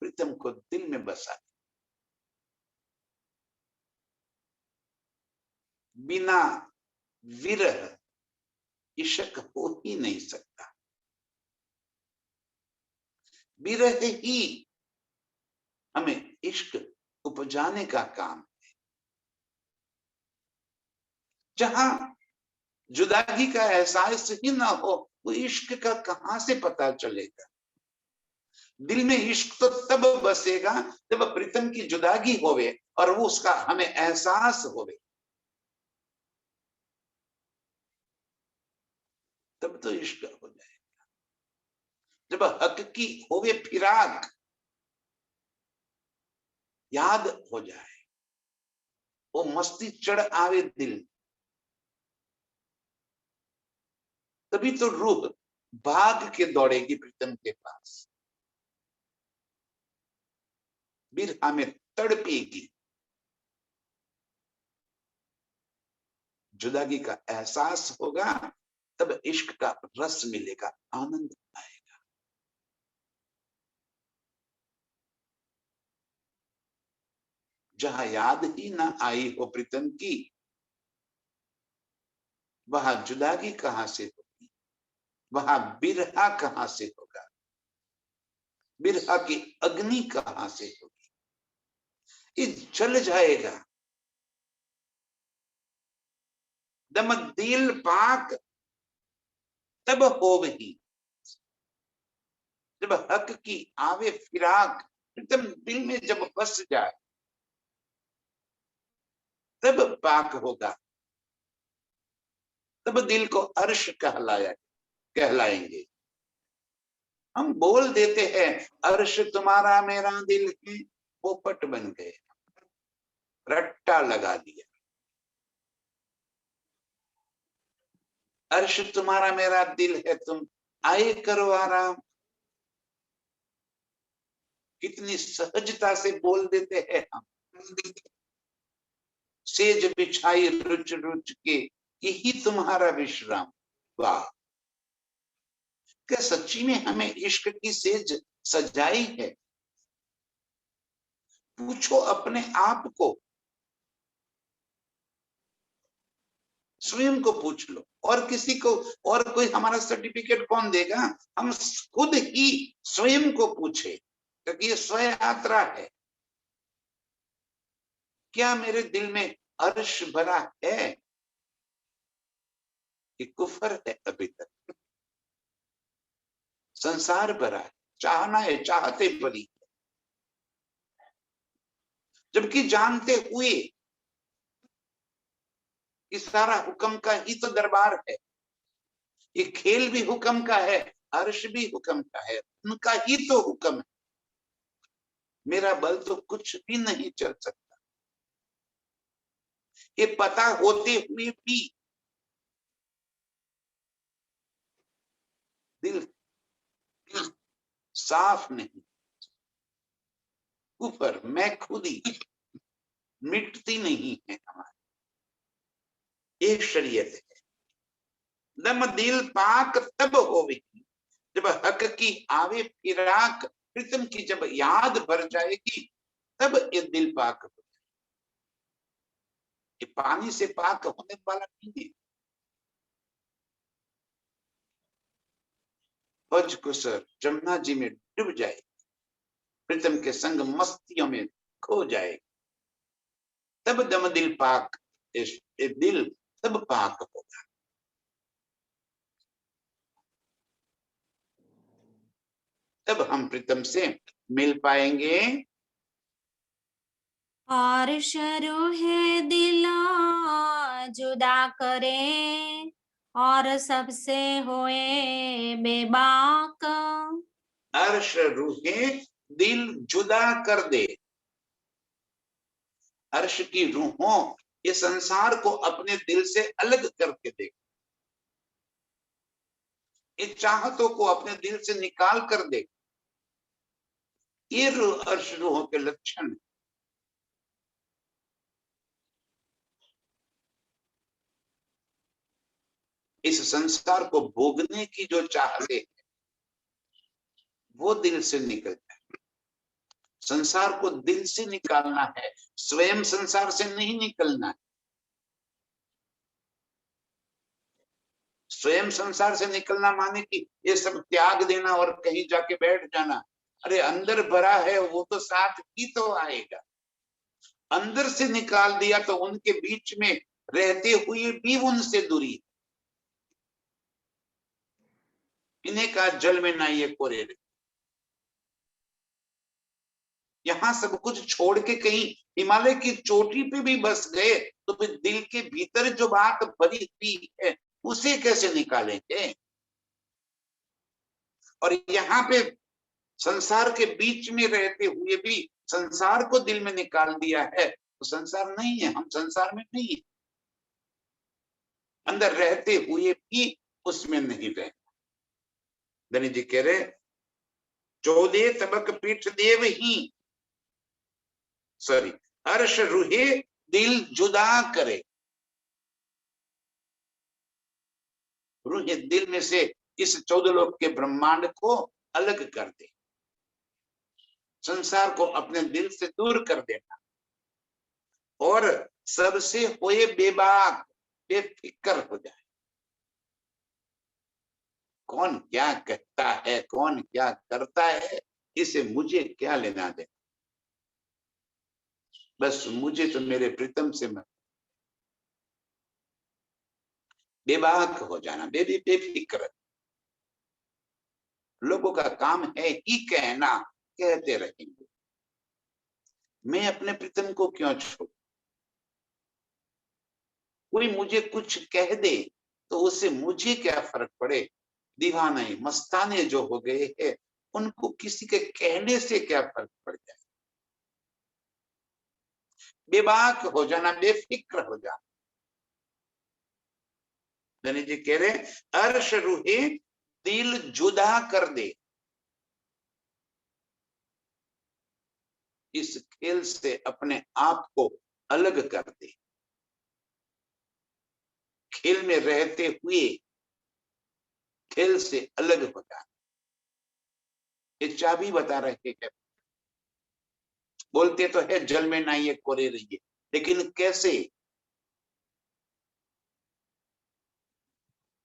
प्रीतम को दिल में बसा। बिना विरह इश्क हो ही नहीं सकता। विरह ही हमें इश्क उपजाने का काम। जहां जुदाई का एहसास ही ना हो, वो इश्क का कहां से पता चलेगा। दिल में इश्क तो तब बसेगा जब प्रीतम की जुदाई होवे और वो उसका हमें एहसास होवे, तब तो इश्क हो जाएगा। जब हक की होवे फिराक, याद हो जाए, वो मस्ती चढ़ आवे दिल, तभी तो रूह भाग के दौड़ेगी प्रीतम के पास, बिरहा में तड़पेगी। जुदाई का एहसास होगा, तब इश्क का रस मिलेगा, आनंद आएगा। जहां याद ही ना आई हो प्रीतम की, वहां जुदाई कहां से होगी, वहां बिरहा कहां से होगा, बिरहा की अग्नि कहां से होगी, ये जल जाएगा। दम दिल पाक तब होवही, जब हक की आवे फिराक, एकदम दिल में जब बस जाए, तब पाक होगा, तब दिल को अर्श कहलाएंगे। हम बोल देते हैं अर्श तुम्हारा मेरा दिल है, पोपट बन गए, रट्टा लगा दिया। अर्श तुम्हारा मेरा दिल है, तुम आए करो आराम। कितनी सहजता से बोल देते हैं हम। सेज बिछाई रुच रुच के, यही तुम्हारा विश्राम। वाह, क्या सच्ची में हमें इश्क की सेज सजाई है? पूछो अपने आप को, स्वयं को पूछ लो। और किसी को, और कोई हमारा सर्टिफिकेट कौन देगा? हम खुद ही स्वयं को पूछे, क्योंकि ये स्व यात्रा है। क्या मेरे दिल में अर्श भरा है कि कुफर है? अभी तक संसार भरा है, चाहना है, चाहते बड़ी, जबकि जानते हुए कि सारा हुक्म का ही तो दरबार है, ये खेल भी हुक्म का है, अर्श भी हुक्म का है, उनका ही तो हुक्म है। मेरा बल तो कुछ भी नहीं चल सकता। ये पता होते हुए भी दिल साफ नहीं, ऊपर मैं खुद ही मिटती नहीं है हमारी। एक शरीयत है, दम दिल पाक तब होवेगी, जब हक की आवे फिराक, प्रीतम की जब याद भर जाएगी, तब ये दिल पाक हो जाएगा। ये पानी से पाक होने वाला नहीं है। बज कुसर जमुना जी में डूब जाए, प्रीतम के संग मस्तियों में खो जाए, तब दम दिल पाक, ये दिल तब पाक होगा। तब हम प्रीतम से मिल पाएंगे। और शरू है दिला जुदा करे, और सबसे होए बेबाक। अर्श रूहे दिल जुदा कर दे, अर्श की रूहों ये संसार को अपने दिल से अलग करके दे, ये चाहतों को अपने दिल से निकाल कर दे। ये अर्श रूहों के लक्षण। इस संसार को भोगने की जो चाहते हैं, वो दिल से निकल जाए। संसार को दिल से निकालना है, स्वयं संसार से नहीं निकलना है। स्वयं संसार से निकलना माने कि ये सब त्याग देना और कहीं जाके बैठ जाना, अरे अंदर भरा है वो तो साथ ही तो आएगा, अंदर से निकाल दिया तो उनके बीच में रहते हुए भी उनसे दूरी। इन्हें कहा जल में ना ये कोरे रहे। यहां सब कुछ छोड़ के कहीं हिमालय की चोटी पे भी बस गए तो फिर दिल के भीतर जो बात भरी हुई है उसे कैसे निकालेंगे। और यहाँ पे संसार के बीच में रहते हुए भी संसार को दिल में निकाल दिया है तो संसार नहीं है, हम संसार में नहीं है, अंदर रहते हुए भी उसमें नहीं रहे। धनी जी कह रहे 14 तबक पीठ देव ही, सॉरी, अर्श रूहे दिल जुदा करे। रूहे दिल में से इस 14 लोक के ब्रह्मांड को अलग कर दे, संसार को अपने दिल से दूर कर देना और सबसे होए बेबाक, बेफिक्र हो जाए। कौन क्या कहता है, कौन क्या करता है, इसे मुझे क्या लेना देना, बस मुझे तो मेरे प्रीतम से बेबाक हो जाना, बेफिक्र। लोगों का काम है ही कहना, कहते रहेंगे, मैं अपने प्रीतम को क्यों छोड़ूं। कोई मुझे कुछ कह दे तो उससे मुझे क्या फर्क पड़े। दीवाने मस्ताने जो हो गए हैं उनको किसी के कहने से क्या फर्क पड़ जाए। बेबाक हो जाना, बेफिक्र हो जाना। धनी जी कह रहे अर्श रूहे दिल जुदा कर दे। इस खेल से अपने आप को अलग कर दे। खेल में रहते हुए खेल से अलग हो जाना, ये चाबी बता रहे हैं। बोलते तो है जल में ना ये कोरे रहिए, लेकिन कैसे।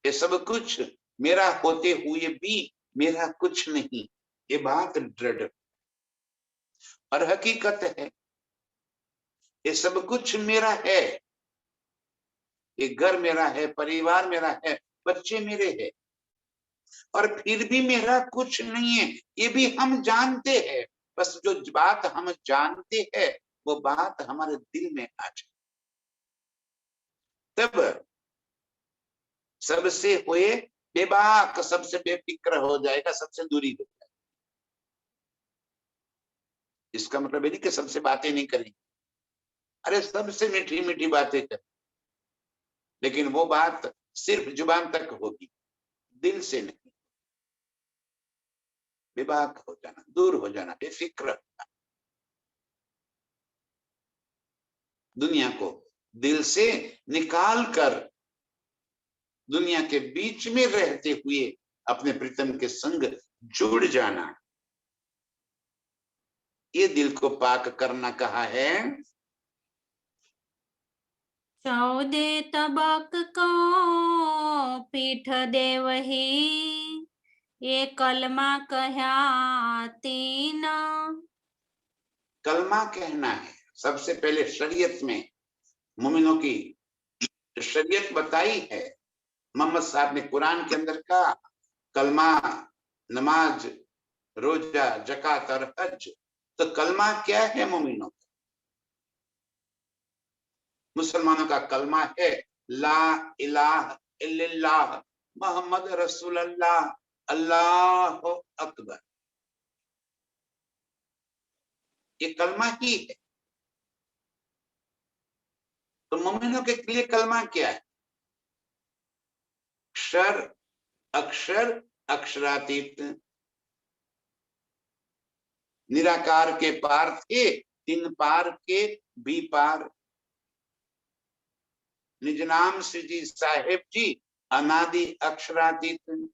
ये सब कुछ मेरा होते हुए भी मेरा कुछ नहीं, ये बात दृढ़ और हकीकत है। ये सब कुछ मेरा है, ये घर मेरा है, परिवार मेरा है, बच्चे मेरे हैं, और फिर भी मेरा कुछ नहीं है, ये भी हम जानते हैं। बस जो बात हम जानते हैं वो बात हमारे दिल में आ जाए, तब सबसे हुए बेबाक, सबसे बेफिक्र हो जाएगा, सबसे दूरी हो जाएगा। इसका मतलब है नहीं कि सबसे बातें नहीं करेंगे, अरे सबसे मीठी मीठी बातें कर, लेकिन वो बात सिर्फ जुबान तक होगी, दिल से नहीं। बेबाक हो जाना, दूर हो जाना, बेफिक्र हो जाना, दुनिया को दिल से निकाल कर दुनिया के बीच में रहते हुए अपने प्रीतम के संग जुड़ जाना, ये दिल को पाक करना कहा है। 14 तबक को पीठ देवही, ये कलमा कह्या 3। कलमा कहना है। सबसे पहले शरीयत में मोमिनों की शरीयत बताई है। मोहम्मद साहब ने कुरान के अंदर कहा कलमा, नमाज, रोजा, जकात और हज। तो कलमा क्या है मोमिनों का? मुसलमानों का कलमा है ला इलाहा इल्लल्लाह मोहम्मद रसूलुल्लाह अल्लाह अकबर। ये कलमा ही है। तो मोमिनों के लिए कलमा क्या है? अक्षर, अक्षर, अक्षरातीत, निराकार के पार थे, तीन पार के भी पार। निज नाम श्री जी साहेब जी अनादि अक्षरातीत।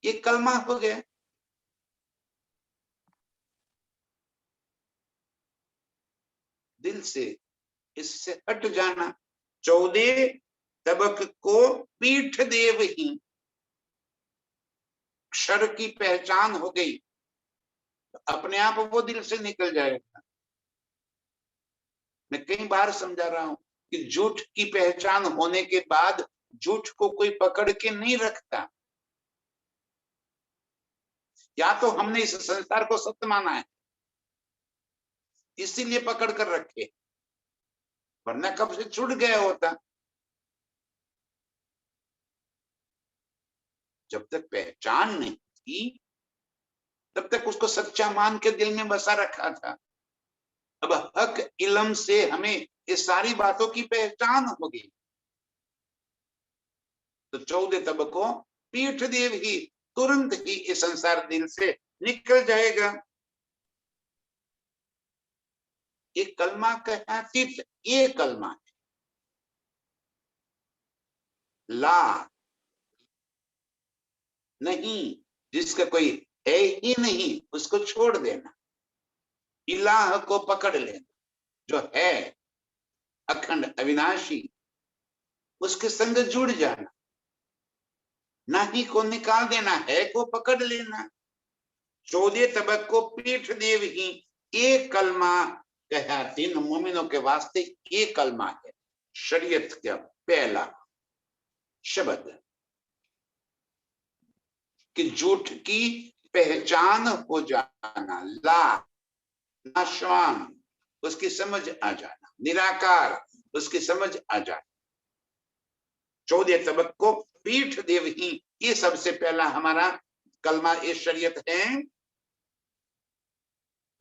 ये कलमा हो गया। दिल से इससे हट जाना। 14 तबक को पीठ देव ही, अक्षर की पहचान हो गई, अपने आप वो दिल से निकल जाएगा। मैं कई बार समझा रहा हूं कि झूठ की पहचान होने के बाद झूठ को कोई पकड़ के नहीं रखता। या तो हमने इस संसार को सत्य माना है, इसीलिए पकड़ कर रखे, वरना कब से छूट गया होता। जब तक पहचान नहीं थी तब तक उसको सच्चा मान के दिल में बसा रखा था। अब हक इल्म से हमें ये सारी बातों की पहचान हो गई, तो 14 तबकों पीठ देव ही तुरंत ही इस संसार दिल से निकल जाएगा। ये कलमा कहतीत, ये कलमा है। ला नहीं, जिसका कोई है ही नहीं उसको छोड़ देना, इलाह को पकड़ लेना, जो है अखंड अविनाशी उसके संग जुड़ जाना, नाही को निकाल देना, है को पकड़ लेना। 14 तबक को पीठ देव ही एक कलमा कहा। 3 मोमिनों के वास्ते एक कलमा है, शरीयत का पहला शब्द, कि झूठ की पहचान हो जाना, ला नाशवान उसकी समझ आ जाना, निराकार उसकी समझ आ जाना। 14 तबक को पीठ देव ही, ये सबसे पहला हमारा कलमा ये शरीयत है।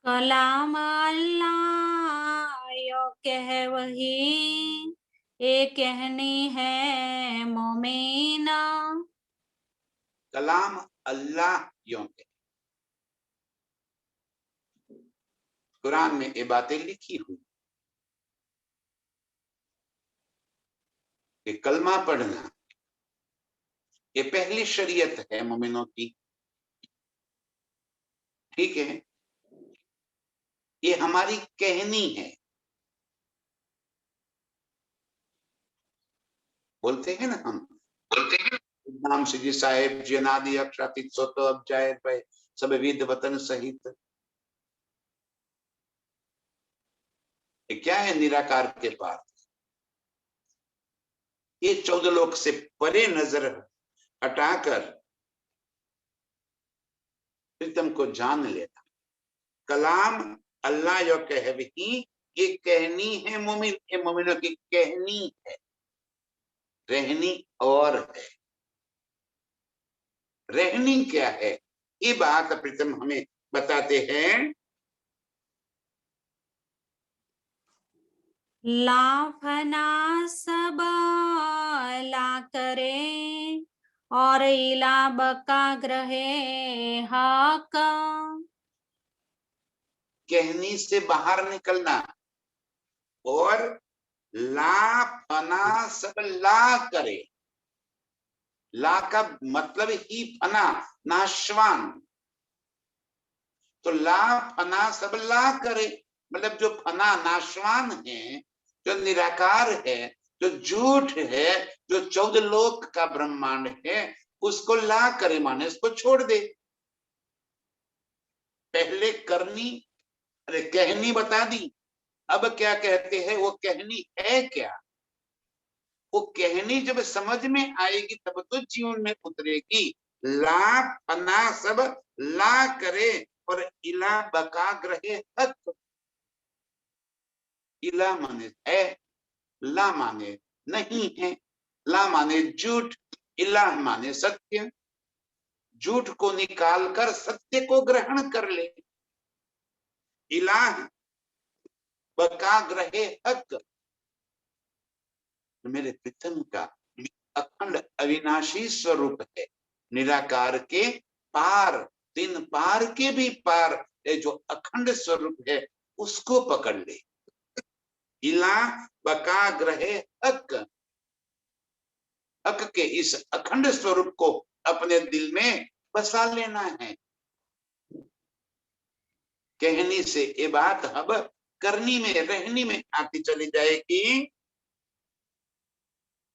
कलाम अल्लाह यो कह वही, ये कहनी है मोमिना। कलाम अल्लाह यों के, कुरान में ये बातें लिखी हुई कि कलमा पढ़ना ये पहली शरीयत है मोमिनों की। ठीक है, ये हमारी कहनी है। बोलते हैं ना हम, बोलते हैं नाम से जी साहेब जी अनादि अक्षरातीत सो तो अब जाए पे सब विद वतन सहित। ये क्या है? निराकार के पार, ये 14 लोक से परे नजर हटाकर प्रीतम को जान लेना। कलाम अल्लाह यो कहवी, ये कहनी है मोमिन, ये मोमिनों की कहनी है, रहनी और है। रहनी क्या है ये बात प्रीतम हमें बताते हैं। लाफना सब ला करे, और इला बका ग्रहे हक। कहनी से बाहर निकलना, और ला फना सब ला करे। ला का मतलब ही फना, नाशवान। तो ला फना सब ला करे, मतलब जो फना नाशवान है, जो निराकार है, जो झूठ है, जो 14 लोक का ब्रह्मांड है, उसको ला करे माने उसको छोड़ दे। पहले करनी, अरे कहनी बता दी, अब क्या कहते हैं? वो कहनी है क्या? वो कहनी जब समझ में आएगी तब तो जीवन में उतरेगी। ला फना सब ला करे, और इला बका ग्रहे हक। इला माने है, ला माने नहीं है, ला माने झूठ, इला माने सत्य। झूठ को निकाल कर सत्य को ग्रहण कर ले। इलाह बका ग्रहे हक, मेरे प्रीतम का अखंड अविनाशी स्वरूप है, निराकार के पार, 3 पार के भी पार, ये जो अखंड स्वरूप है उसको पकड़ ले। इला बका ग्रहे हक, हक के इस अखंड स्वरूप को अपने दिल में बसा लेना है। कहनी से ये बात अब करनी में, रहनी में आती चली जाएगी।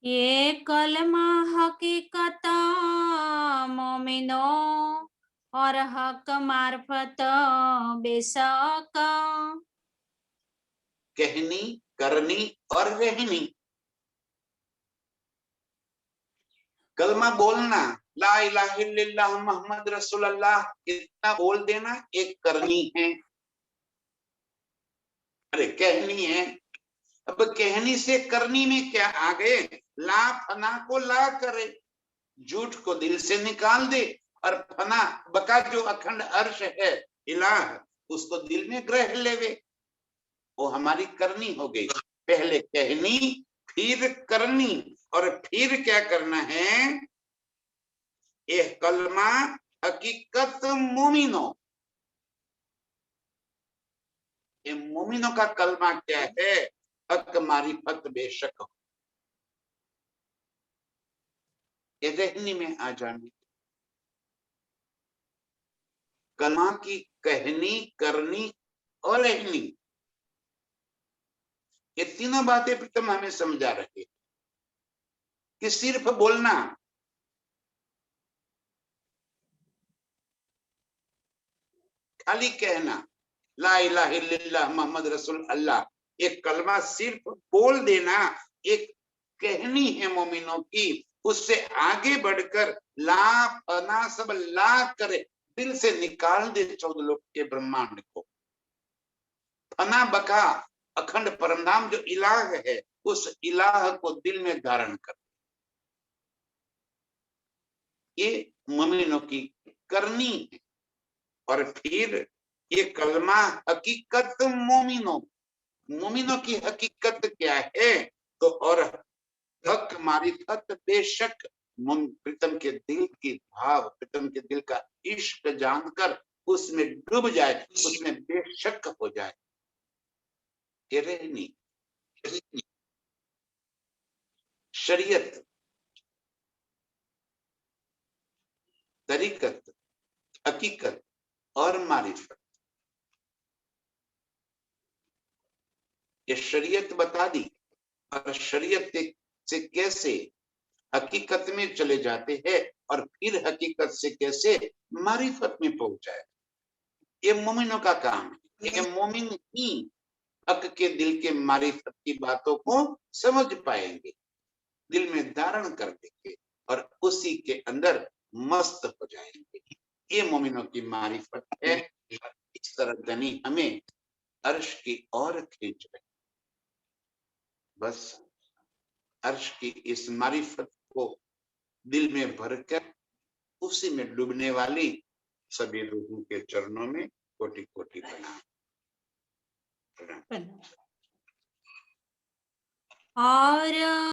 ये कलमा हकीकत मोमिनो, और हक मार्फत बेशक कहनी, करनी और रहनी। कलमा बोलना, ला इलाहा इल्लल्लाह मोहम्मद रसूलुल्लाह, इतना बोल देना एक करनी है, अरे कहनी है। अब कहनी से करनी में क्या आ गए? ला फना को ला करे, झूठ को दिल से निकाल दे, और फना बका जो अखंड अर्श है इलाह, उसको दिल में ग्रह लेवे, वो हमारी करनी हो गई। पहले कहनी, फिर करनी, और फिर क्या करना है? ये कलमा हकीकत मोमिनो, ये मोमिनों का कलमा क्या है? हक मारिफत बेशक हो, ये रहनी में आ जानी। कलमा की कहनी, करनी और रहनी, ये तीनों बातें प्रीतम हमें समझा रहे कि सिर्फ बोलना, खाली कहना ला इलाहा इल्लल्लाह मोहम्मद रसूल अल्लाह, एक कलमा सिर्फ बोल देना एक कहनी है मोमिनों की। उससे आगे बढ़कर ला फना सब ला करे, दिल से निकाल दे 14 लोक के ब्रह्मांड को। फना बका अखंड परमधाम जो इलाह है, उस इलाह को दिल में धारण कर, ये मोमिनों की करनी है। और फिर ये कलमा हकीकत मोमिनों, मोमिनों की हकीकत क्या है? तो और हक मारिफत बेशक, प्रीतम के दिल की भाव, प्रीतम के दिल का इश्क जानकर उसमें डूब जाए, उसमें बेशक हो जाए, ये रहनी। शरीयत, तरीकत, हकीकत और मारिफत, ये शरीयत बता दी। और शरीयत से कैसे हकीकत में चले जाते हैं, और फिर हकीकत से कैसे मारिफत में पहुंचाए, ये मोमिनों का काम है। ये मोमिन ही हक के दिल के मारिफत की बातों को समझ पाएंगे, दिल में धारण कर देंगे, और उसी के अंदर मस्त हो जाएंगे। ये मोमिनों की मारिफत है। इस तरह धनी हमें अर्श की ओर खींच रहे, बस अर्श की इस मारिफत को दिल में भरकर उसी में डूबने वाली सभी लोगों के चरणों में कोटि कोटि प्रणाम। और